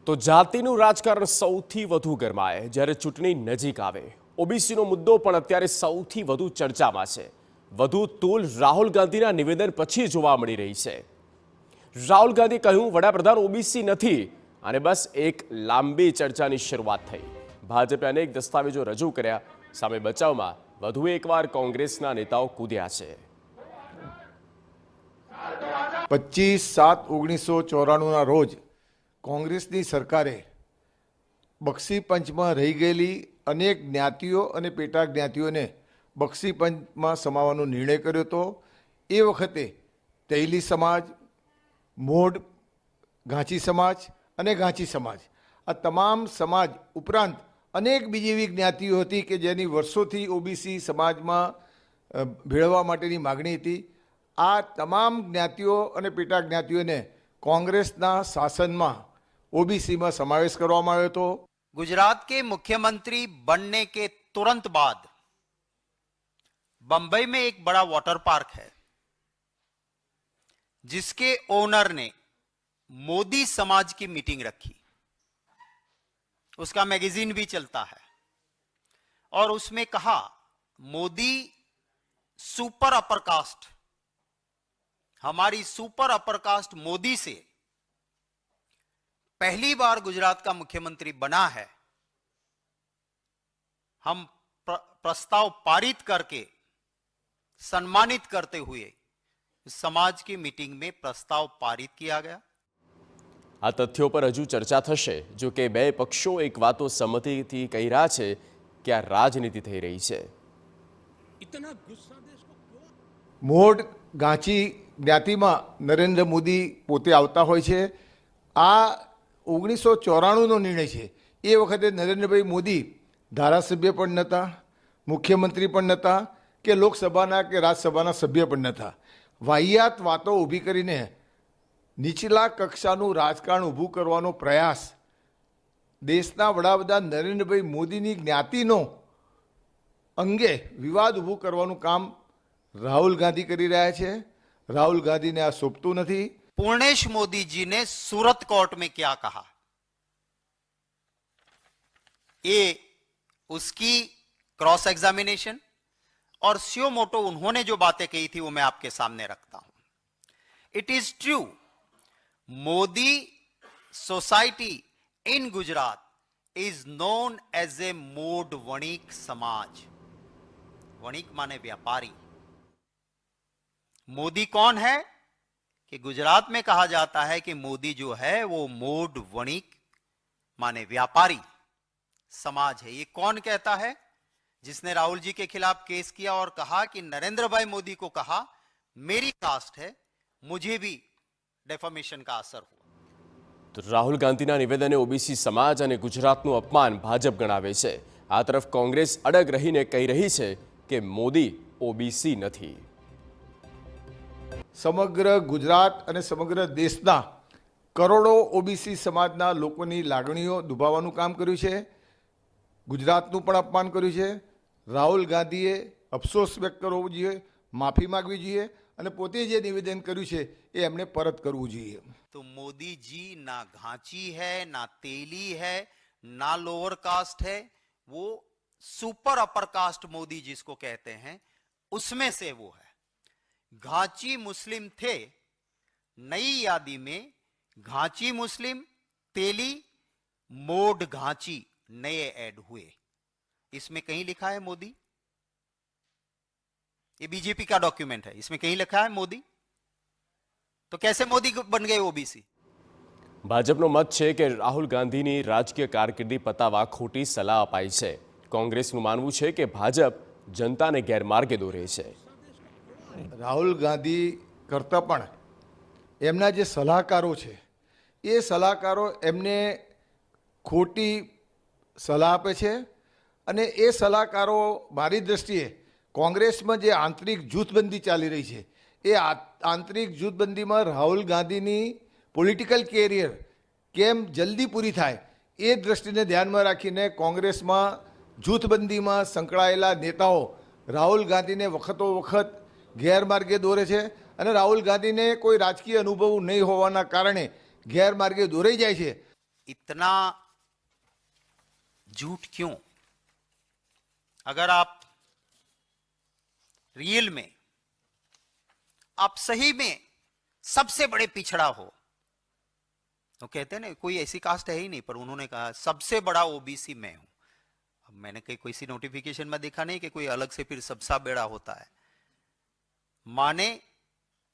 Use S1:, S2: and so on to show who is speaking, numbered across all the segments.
S1: તો જાતિનું રાજકારણ સૌથી વધુ ગરમાય જ્યારે ચૂંટણી નજીક આવે. ઓબીસીનો મુદ્દો પણ અત્યારે સૌથી વધુ ચર્ચામાં છે. વધુ તૂલ રાહુલ ગાંધીના નિવેદન પછી જોવા મળી રહી છે. રાહુલ ગાંધીએ કહ્યું, વડાપ્રધાન ઓબીસી નથી, અને બસ એક લાંબી ચર્ચાની શરૂઆત થઈ. ભાજપે અનેક દસ્તાવેજો રજૂ કર્યા. સામે બચાવમાં વધુ એકવાર કોંગ્રેસના નેતાઓ કૂદ્યા છે.
S2: 25/7/1994 રોજ કોંગ્રેસની સરકારે બક્ષી પંચમાં રહી ગયેલી અનેક જ્ઞાતિઓ અને પેટા જ્ઞાતિઓને બક્ષી પંચમાં સમાવવાનો નિર્ણય કર્યો હતો. એ વખતે તૈલી સમાજ, મોઢ, ઘાંચી સમાજ અને ઘાંચી સમાજ, આ તમામ સમાજ ઉપરાંત અનેક બીજી એવી જ્ઞાતિઓ હતી કે જેની વર્ષોથી ઓબીસી સમાજમાં ભેળવવા માટેની માગણી હતી. આ તમામ જ્ઞાતિઓ અને પેટા જ્ઞાતિઓને કોંગ્રેસના શાસનમાં ओबीसी में समावेश કરવામાં આવ્યો હતો.
S3: गुजरात के मुख्यमंत्री बनने के तुरंत बाद बंबई में एक बड़ा वाटर पार्क है जिसके ओनर ने मोदी समाज की मीटिंग रखी. उसका मैगजीन भी चलता है और उसमें कहा, मोदी सुपर अपर कास्ट, हमारी सुपर अपर कास्ट मोदी से पहली बार गुजरात का मुख्यमंत्री बना है. हम प्रस्ताव पारित करके सम्मानित करते हुए समाज की मीटिंग में प्रस्ताव पारित किया गया.
S1: આ તથ્યો પર હજુ ચર્ચા થશે. જો કે બે પક્ષો એક વાતો સહમતિથી કહી રહ્યા છે કે આ રાજનીતિ થઈ રહી છે.
S2: મોઢ ગાંચી જ્ઞાતિમાં નરેન્દ્ર મોદી પોતે આવતા હોય છે. આ 1994નો નિર્ણય છે. એ વખતે નરેન્દ્રભાઈ મોદી ધારાસભ્ય પણ નહોતા, મુખ્યમંત્રી પણ નહોતા, કે લોકસભાના કે રાજ્યસભાના સભ્ય પણ નહોતા. વાહિયાત વાતો ઊભી કરીને નીચલા કક્ષાનું રાજકારણ ઊભું કરવાનો પ્રયાસ દેશના વડાપ્રધાન નરેન્દ્રભાઈ મોદીની જ્ઞાતિનો અંગે વિવાદ ઊભું કરવાનું કામ રાહુલ ગાંધી કરી રહ્યા છે. રાહુલ ગાંધીને આ શોભતું નથી.
S3: पूर्णेश मोदी जी ने सूरत कोर्ट में क्या कहा, ये उसकी क्रॉस एग्जामिनेशन और स्यो मोटो उन्होंने जो बातें कही थी वो मैं आपके सामने रखता हूं. It is true, Modi society in Gujarat is known as a Mod Vanik Samaj. Vanik माने व्यापारी. मोदी कौन है कि गुजरात में कहा जाता है कि मोदी जो है वो मोड वणिक माने व्यापारी समाज है. ये कौन कहता है? जिसने राहुल जी के खिलाफ केस किया और कहा कि नरेंद्र भाई मोदी को कहा मेरी कास्ट है, मुझे भी डेफामेशन का असर हुआ.
S1: તો રાહુલ ગાંધીના નિવેદને ઓબીસી સમાજ અને ગુજરાતનું અપમાન ભાજપ ગણાવે છે. આ તરફ કોંગ્રેસ અડગ રહીને કહી રહી છે કે મોદી ઓબીસી નથી.
S2: સમગ્ર ગુજરાત અને સમગ્ર દેશના કરોડો ઓબીસી સમાજના લોકોની લાગણીઓ દુભાવવાનું કામ કર્યું છે. ગુજરાતનું પણ અપમાન કર્યું છે. રાહુલ ગાંધીએ અફસોસ વ્યક્ત કરવો જોઈએ, માફી માગવી જોઈએ અને પોતે જે નિવેદન કર્યું છે એ એમણે પરત કરવું જોઈએ.
S3: तो मोदी जी ना घांची है, ना तेली है, ना लोअर कास्ट है, वो सुपर अपर कास्ट मोदी जिसको कहते हैं उसमें से वो है. घांची मुस्लिम थे, नई यादी में घांची मुस्लिम, तेली, मोड घांची नए ऐड हुए. इसमें कहीं लिखा है मोदी? ये बीजेपी का डॉक्यूमेंट है, इसमें कहीं लिखा है मोदी? तो कैसे मोदी बन गए ओबीसी?
S1: ભાજપનો મત છે કે રાહુલ ગાંધીની રાજકીય કારકિર્દી પતાવવા ખોટી સલાહ અપાઈ છે. કોંગ્રેસનું માનવું છે કે ભાજપ જનતાને ગેરમાર્ગે દોરે છે.
S2: રાહુલ ગાંધી કરતાં પણ એમના જે સલાહકારો છે એ સલાહકારો એમને ખોટી સલાહ આપે છે. અને એ સલાહકારો મારી દૃષ્ટિએ કોંગ્રેસમાં જે આંતરિક જૂથબંધી ચાલી રહી છે એ આંતરિક જૂથબંધીમાં રાહુલ ગાંધીની પોલિટિકલ કેરિયર કેમ જલ્દી પૂરી થાય એ દૃષ્ટિને ધ્યાનમાં રાખીને કોંગ્રેસમાં જૂથબંધીમાં સંકળાયેલા નેતાઓ રાહુલ ગાંધીને વખતો વખત ગેરમાર્ગે દોરે છે. અને રાહુલ ગાંધીને કોઈ રાજકીય અનુભવ નહીં હોવાના કારણે ગેરમાર્ગે દોરાઈ જાય છે.
S3: इतना झूठ क्यों? अगर आप रियल में, आप सही में सबसे बड़े पिछड़ा हो, तो कहते हैं ना कोई ऐसी कास्ट है ही नहीं, पर उन्होंने कहा सबसे बड़ा ओबीसी मैं हूं। अब मैंने कहीं कोई सी नोटिफिकेशन में देखा नहीं कि कोई अलग से फिर सबसा बेड़ा होता है। माने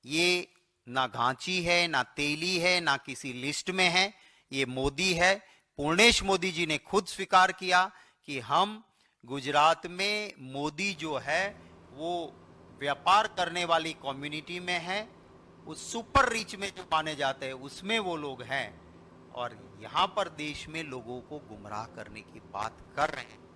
S3: ये ना घांची है, ना तेली है, ना किसी लिस्ट में है, ये मोदी है। पूर्णेश मोदी जी ने खुद स्वीकार किया कि हम गुजरात में मोदी जो है वो व्यापार करने वाली कम्युनिटी में है, उस सुपर रिच में जो माने जाते हैं उसमें वो लोग हैं, और यहां पर देश में लोगों को गुमराह करने की बात कर रहे हैं।